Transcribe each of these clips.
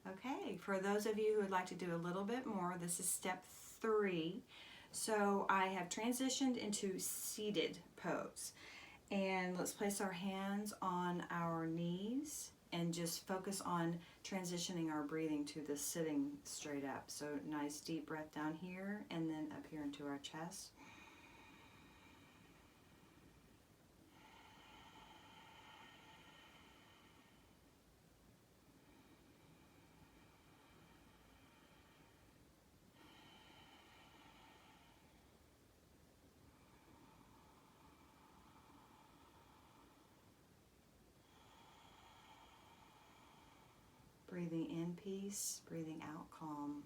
Okay, for those of you who would like to do a little bit more, this is step 3. So I have transitioned into seated pose. And let's place our hands on our knees and just focus on transitioning our breathing to the sitting straight up. So nice deep breath down here and then up here into our chest. Breathing in peace, breathing out calm.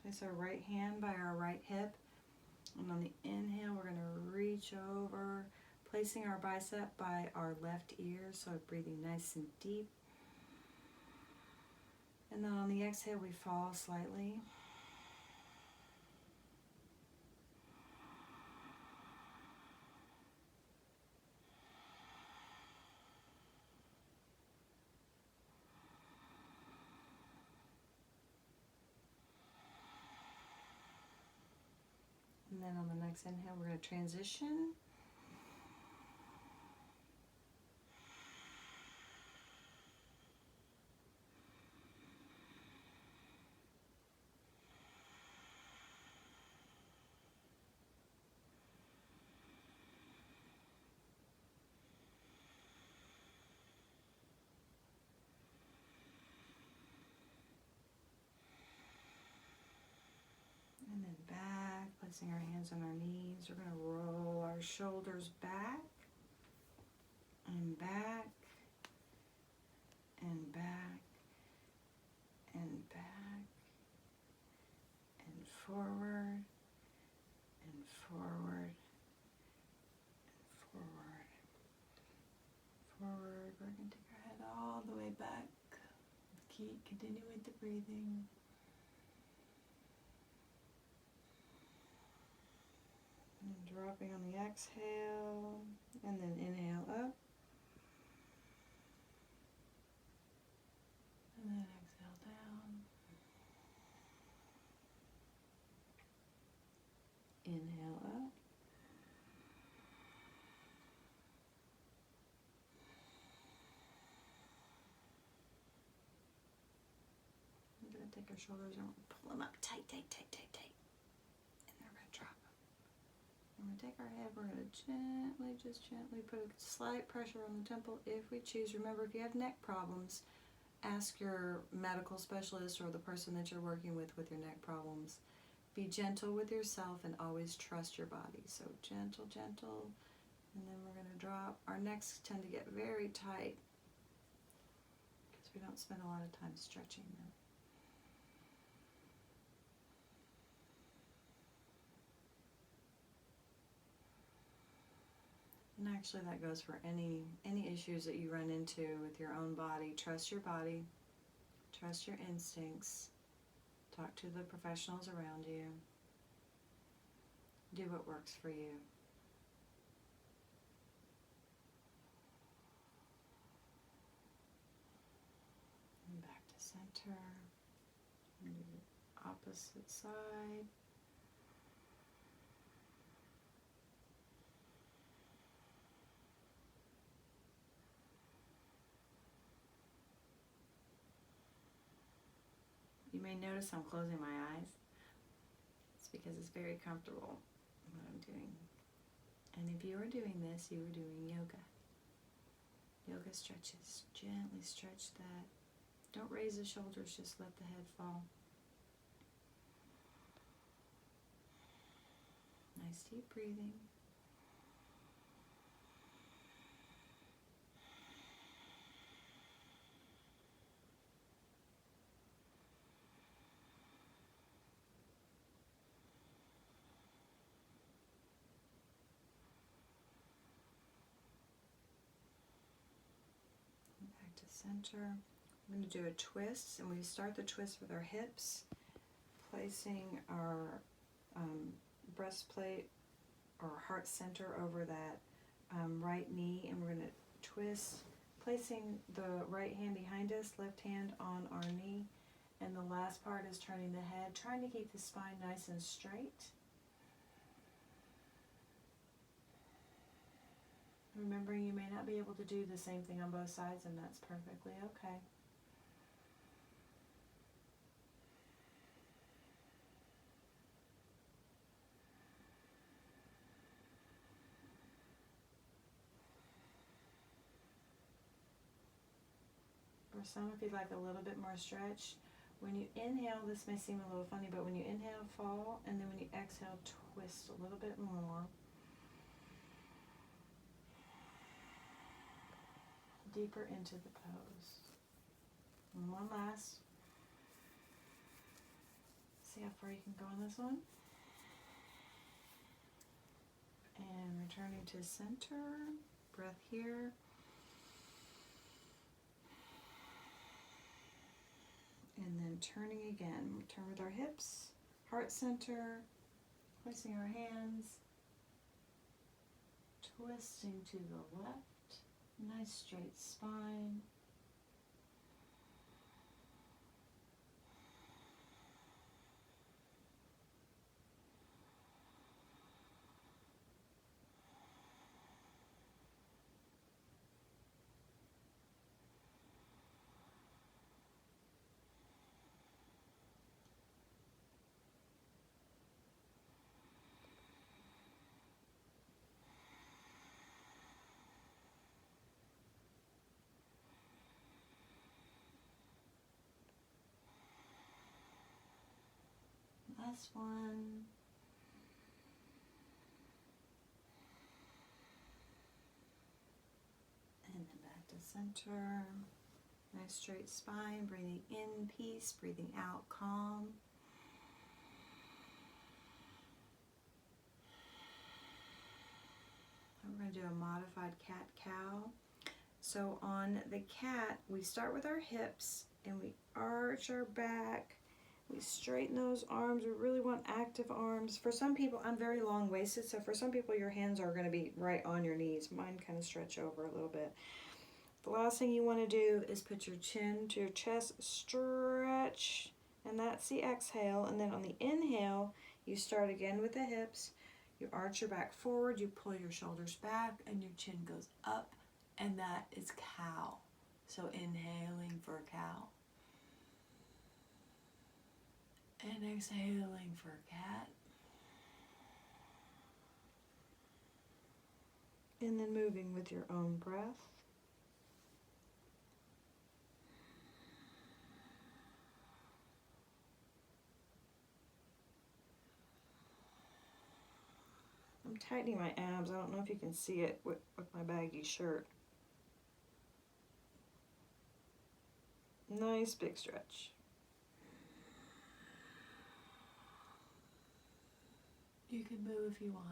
Place our right hand by our right hip. And on the inhale, we're going to reach over, placing our bicep by our left ear, so breathing nice and deep. And then on the exhale, we fall slightly. And then on the next inhale, we're going to transition. And then back, placing our hands on our knees. We're going to roll our shoulders back and back and back and back and forward and forward and forward. Forward. We're going to take our head all the way back. Continue with the breathing. And dropping on the exhale, and then inhale up. And then exhale down. Inhale up. We're going to take our shoulders and pull them up tight, tight, tight, tight, tight. And then we're going to drop them. And we're going to take our head, we're going to gently, just gently put a slight pressure on the temple if we choose. Remember, if you have neck problems, ask your medical specialist or the person that you're working with your neck problems. Be gentle with yourself and always trust your body. So gentle, gentle, and then we're going to drop. Our necks tend to get very tight because we don't spend a lot of time stretching them. And actually that goes for any issues that you run into with your own body. Trust your body, trust your instincts, talk to the professionals around you, do what works for you. And back to center, and do the opposite side. You may notice I'm closing my eyes. It's because it's very comfortable what I'm doing. And if you are doing this, you are doing yoga. Yoga stretches. Gently stretch that. Don't raise the shoulders, just let the head fall. Nice deep breathing. Back to center. I'm going to do a twist, and we start the twist with our hips, placing our breastplate or heart center over that right knee, and we're going to twist, placing the right hand behind us, left hand on our knee, and the last part is turning the head, trying to keep the spine nice and straight. Remembering you may not be able to do the same thing on both sides, and that's perfectly okay. For some, if you'd like a little bit more stretch, when you inhale, this may seem a little funny, but when you inhale, fall, and then when you exhale, twist a little bit more. Deeper into the pose. And one last. See how far you can go on this one. And returning to center. Breath here. And then turning again. We turn with our hips, heart center, placing our hands, twisting to the left, nice straight spine. Last one. And then back to center. Nice straight spine. Breathing in peace, breathing out calm. We're going to do a modified cat-cow. So on the cat, we start with our hips and we arch our back. We straighten those arms. We really want active arms. For some people, I'm very long-waisted, so for some people your hands are going to be right on your knees. Mine kind of stretch over a little bit. The last thing you want to do is put your chin to your chest, stretch, and that's the exhale. And then on the inhale, you start again with the hips. You arch your back forward, you pull your shoulders back, and your chin goes up, and that is cow. So inhaling for cow. And exhaling for cat. And then moving with your own breath. I'm tightening my abs. I don't know if you can see it with my baggy shirt. Nice big stretch. You can move if you want.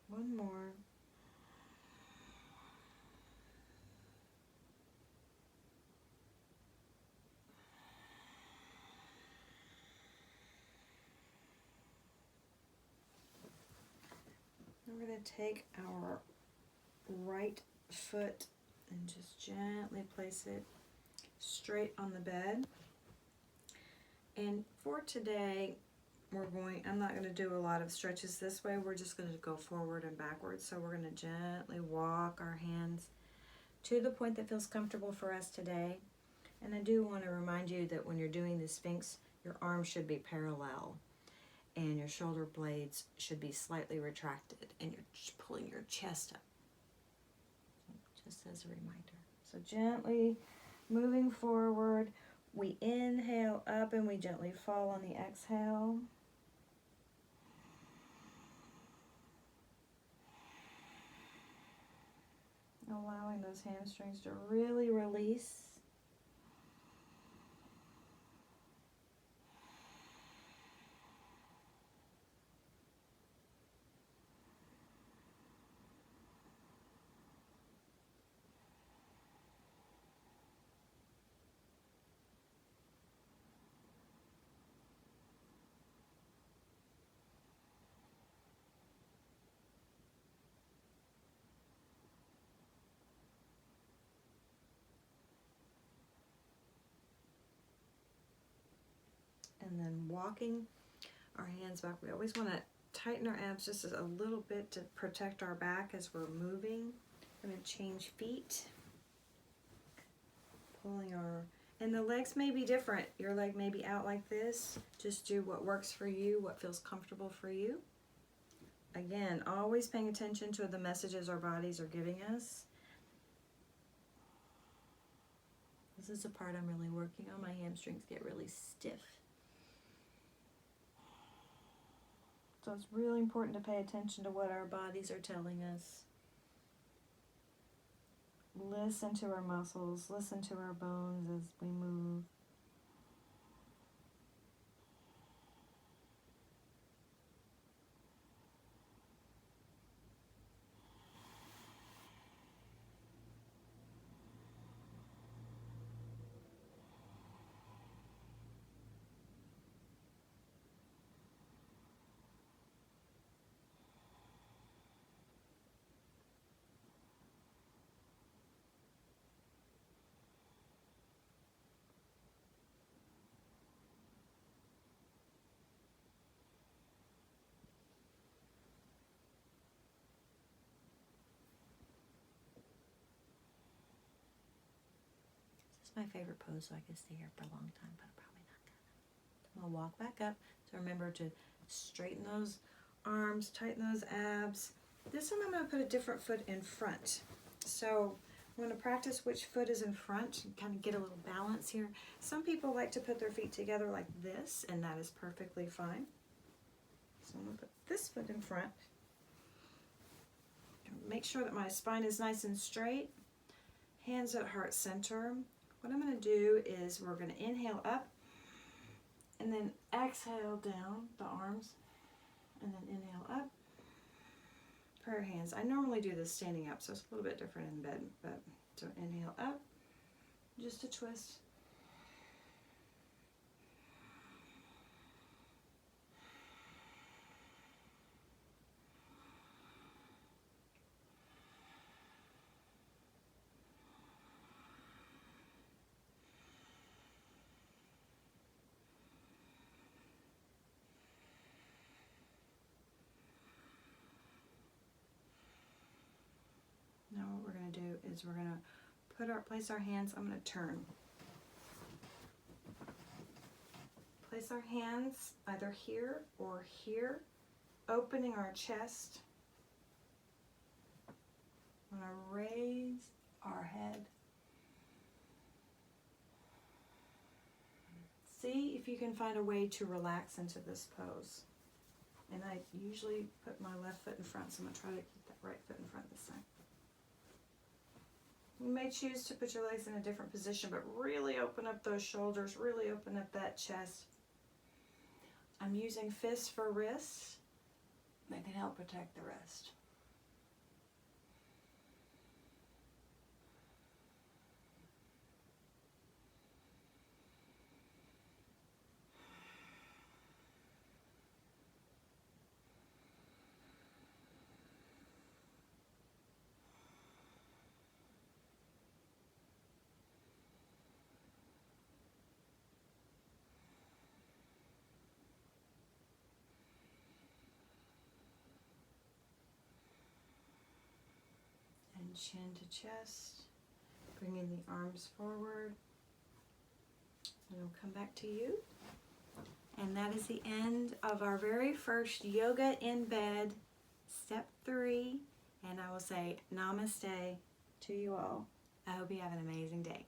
One more. We're going to take our right foot and just gently place it straight on the bed. And for today, I'm not going to do a lot of stretches this way. We're just going to go forward and backwards. So we're going to gently walk our hands to the point that feels comfortable for us today. And I do want to remind you that when you're doing the Sphinx, your arms should be parallel and your shoulder blades should be slightly retracted, and you're pulling your chest up, just as a reminder. So gently moving forward, we inhale up and we gently fall on the exhale. Allowing those hamstrings to really release. and then walking our hands back. We always want to tighten our abs just a little bit to protect our back as we're moving. I'm going to change feet. Pulling our, and the legs may be different. Your leg may be out like this. Just do what works for you, what feels comfortable for you. Again, always paying attention to the messages our bodies are giving us. This is the part I'm really working on. My hamstrings get really stiff. So it's really important to pay attention to what our bodies are telling us. Listen to our muscles, listen to our bones as we move. My favorite pose, so I could stay here for a long time, but I'm probably not gonna. I'm gonna walk back up. So remember to straighten those arms, tighten those abs. This one I'm gonna put a different foot in front. So I'm gonna practice which foot is in front and kind of get a little balance here. Some people like to put their feet together like this, and that is perfectly fine. So I'm gonna put this foot in front. Make sure that my spine is nice and straight. Hands at heart center. What I'm going to do is we're going to inhale up and then exhale down the arms and then inhale up. Prayer hands. I normally do this standing up, so it's a little bit different in bed. But so inhale up, just a twist. Now what we're going to do is we're going to place our hands. I'm going to turn. Place our hands either here or here, opening our chest. I'm going to raise our head. See if you can find a way to relax into this pose. And I usually put my left foot in front, so I'm going to try to keep that right foot in front this time. You may choose to put your legs in a different position, but really open up those shoulders, really open up that chest. I'm using fists for wrists. That can help protect the wrist. Chin to chest, bringing the arms forward, and we'll come back to you. And that is the end of our very first yoga in bed, step 3, and I will say namaste to you all. I hope you have an amazing day.